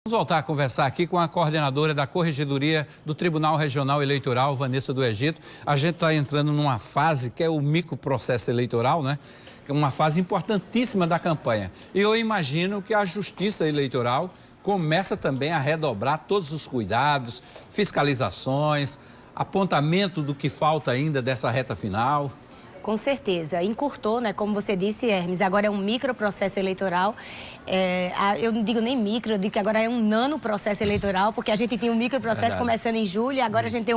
Vamos voltar a conversar aqui com a coordenadora da Corregedoria do Tribunal Regional Eleitoral, Vanessa do Egito. A gente está entrando numa fase que é o microprocesso eleitoral, né? Que é uma fase importantíssima da campanha. E eu imagino que a Justiça Eleitoral começa também a redobrar todos os cuidados, fiscalizações, apontamento do que falta ainda dessa reta final. Com certeza. Encurtou, né? Como você disse, Hermes, agora é um microprocesso eleitoral. Eu não digo nem micro, eu digo que agora é um nanoprocesso eleitoral, porque a gente tinha um microprocesso começando em julho e agora a gente tem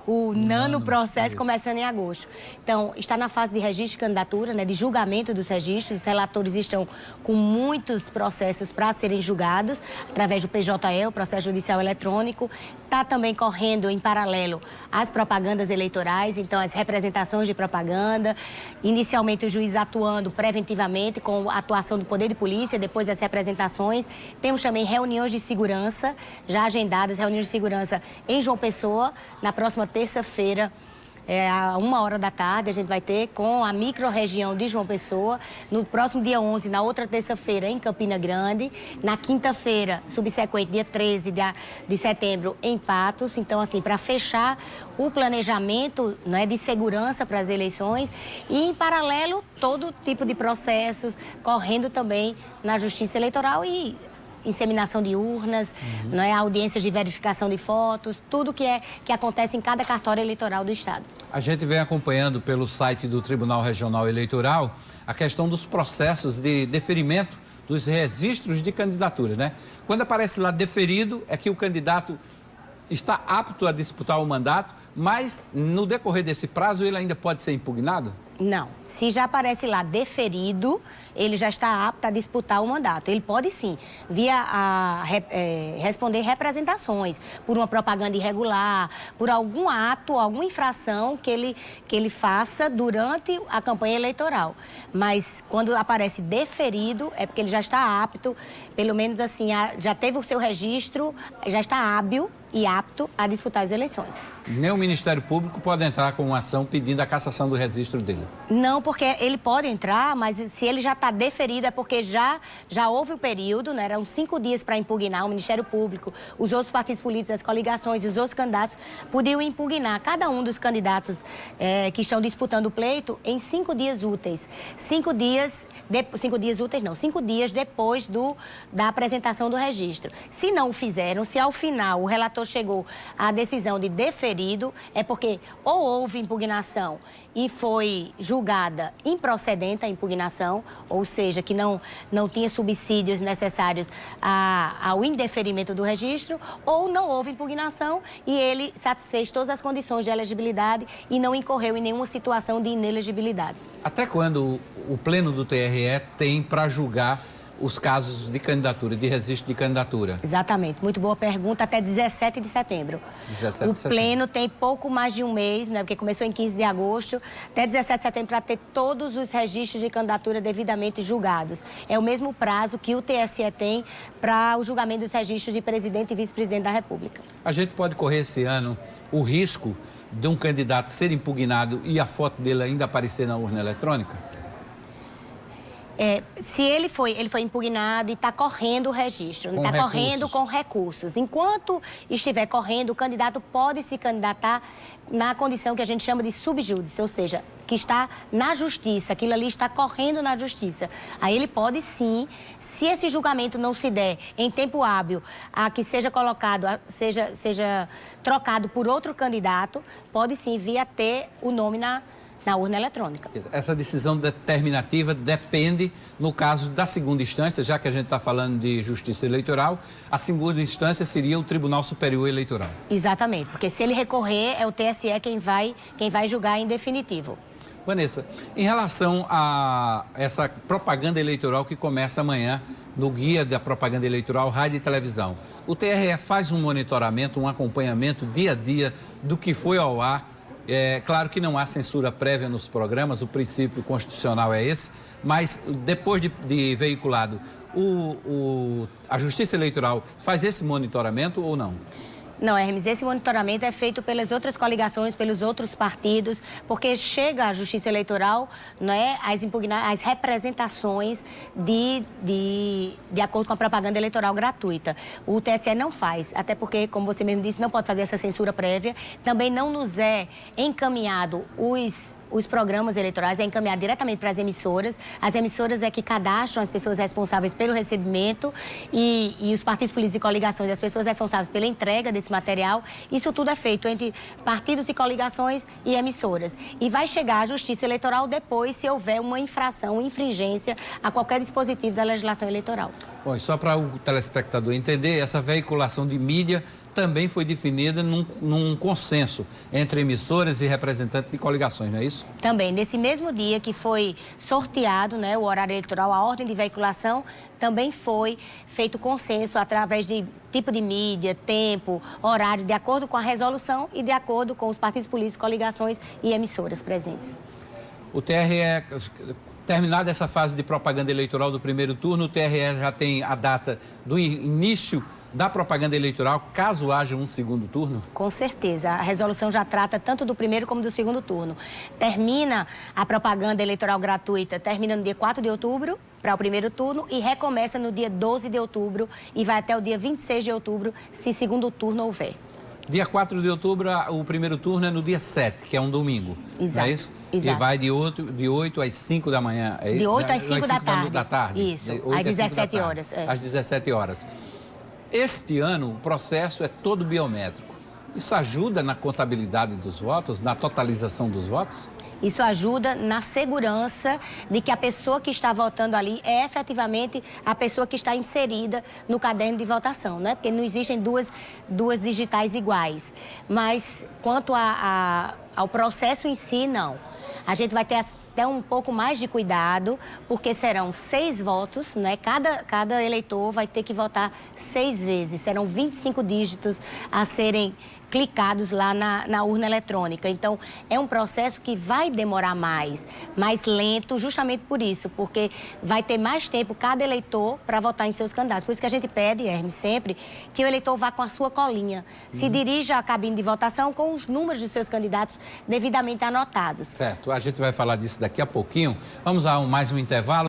o nanoprocesso começando em agosto. Então, está na fase de registro de candidatura, né? De julgamento dos registros. Os relatores estão com muitos processos para serem julgados, através do PJE, o processo judicial eletrônico. Está também correndo em paralelo as propagandas eleitorais, então as representações de propaganda. Inicialmente o juiz atuando preventivamente com a atuação do poder de polícia, depois das representações. Temos também reuniões de segurança, já agendadas, reuniões de segurança em João Pessoa, na próxima terça-feira, à 1h da tarde, a gente vai ter com a micro-região de João Pessoa. No próximo dia 11, na outra terça-feira, em Campina Grande. Na quinta-feira, subsequente, dia 13 de setembro, em Patos. Então, assim, para fechar o planejamento, né, de segurança para as eleições. E, em paralelo, todo tipo de processos correndo também na Justiça Eleitoral e inseminação de urnas, né, audiências de verificação de fotos, tudo que acontece em cada cartório eleitoral do Estado. A gente vem acompanhando pelo site do Tribunal Regional Eleitoral a questão dos processos de deferimento dos registros de candidatura, né? Quando aparece lá deferido, é que o candidato está apto a disputar o mandato, mas no decorrer desse prazo ele ainda pode ser impugnado? Não. Se já aparece lá deferido, ele já está apto a disputar o mandato. Ele pode sim, responder representações por uma propaganda irregular, por algum ato, alguma infração que ele faça durante a campanha eleitoral. Mas quando aparece deferido, é porque ele já está apto, pelo menos assim, já teve o seu registro, já está hábil e apto a disputar as eleições. Nem o Ministério Público pode entrar com uma ação pedindo a cassação do registro dele? Não, porque ele pode entrar, mas se ele já está deferido é porque já houve o período, né? Eram 5 dias para impugnar. O Ministério Público, os outros partidos políticos, as coligações e os outros candidatos podiam impugnar cada um dos candidatos que estão disputando o pleito em 5 dias úteis. 5 dias depois da apresentação do registro. Se não o fizeram, se ao final o relator chegou à decisão de deferido, é porque ou houve impugnação e foi julgada improcedente a impugnação, ou seja, que não tinha subsídios necessários ao indeferimento do registro, ou não houve impugnação e ele satisfez todas as condições de elegibilidade e não incorreu em nenhuma situação de inelegibilidade. Até quando o Pleno do TRE tem para julgar os casos de candidatura, de registro de candidatura? Exatamente, muito boa pergunta, até 17 de setembro. O Pleno tem pouco mais de um mês, né, porque começou em 15 de agosto, até 17 de setembro para ter todos os registros de candidatura devidamente julgados. É o mesmo prazo que o TSE tem para o julgamento dos registros de presidente e vice-presidente da República. A gente pode correr esse ano o risco de um candidato ser impugnado e a foto dele ainda aparecer na urna eletrônica? Se ele foi impugnado e está correndo o registro, está correndo com recursos. Enquanto estiver correndo, o candidato pode se candidatar na condição que a gente chama de subjúdice, ou seja, que está na justiça, aquilo ali está correndo na justiça. Aí ele pode sim, se esse julgamento não se der em tempo hábil, a que seja colocado, seja trocado por outro candidato, pode sim vir a ter o nome na urna eletrônica. Essa decisão determinativa depende, no caso da segunda instância, já que a gente está falando de justiça eleitoral, a segunda instância seria o Tribunal Superior Eleitoral. Exatamente, porque se ele recorrer, é o TSE quem vai julgar em definitivo. Vanessa, em relação a essa propaganda eleitoral que começa amanhã no Guia da Propaganda Eleitoral, Rádio e Televisão, o TRE faz um monitoramento, um acompanhamento dia a dia do que foi ao ar. É claro que não há censura prévia nos programas, o princípio constitucional é esse, mas depois de veiculado, a Justiça Eleitoral faz esse monitoramento ou não? Não, Hermes, esse monitoramento é feito pelas outras coligações, pelos outros partidos, porque chega à Justiça Eleitoral, né, as representações de acordo com a propaganda eleitoral gratuita. O TSE não faz, até porque, como você mesmo disse, não pode fazer essa censura prévia. Também não nos é encaminhado os programas eleitorais, é encaminhado diretamente para as emissoras. As emissoras é que cadastram as pessoas responsáveis pelo recebimento e os partidos políticos e coligações, as pessoas responsáveis pela entrega desse material. Isso tudo é feito entre partidos e coligações e emissoras. E vai chegar à Justiça Eleitoral depois, se houver uma infração, infringência a qualquer dispositivo da legislação eleitoral. Bom, e só para o telespectador entender, essa veiculação de mídia também foi definida num consenso entre emissoras e representantes de coligações, não é isso? Também, nesse mesmo dia que foi sorteado, né, o horário eleitoral, a ordem de veiculação, também foi feito consenso através de tipo de mídia, tempo, horário, de acordo com a resolução e de acordo com os partidos políticos, coligações e emissoras presentes. O TRE, terminada essa fase de propaganda eleitoral do primeiro turno, o TRE já tem a data do início da propaganda eleitoral, caso haja um segundo turno? Com certeza. A resolução já trata tanto do primeiro como do segundo turno. Termina a propaganda eleitoral gratuita, termina no dia 4 de outubro para o primeiro turno e recomeça no dia 12 de outubro e vai até o dia 26 de outubro, se segundo turno houver. Dia 4 de outubro, o primeiro turno é no dia 7, que é um domingo. Exato. Não é isso? Exato. E vai de 8 às 5 da manhã. É isso? De 8 às 5 da tarde. Isso, às 17 horas. É. Às 17 horas. Este ano, o processo é todo biométrico. Isso ajuda na contabilidade dos votos, na totalização dos votos? Isso ajuda na segurança de que a pessoa que está votando ali é efetivamente a pessoa que está inserida no caderno de votação, né? Porque não existem duas digitais iguais. Mas quanto ao processo em si, não. A gente vai ter até um pouco mais de cuidado, porque serão 6 votos, né? Cada eleitor vai ter que votar 6 vezes. Serão 25 dígitos a serem clicados lá na urna eletrônica. Então, é um processo que vai demorar mais lento, justamente por isso, porque vai ter mais tempo cada eleitor para votar em seus candidatos. Por isso que a gente pede, Hermes, sempre que o eleitor vá com a sua colinha, se dirija à cabine de votação com os números dos seus candidatos devidamente anotados. Certo, a gente vai falar disso daqui a pouquinho. Vamos a mais um intervalo.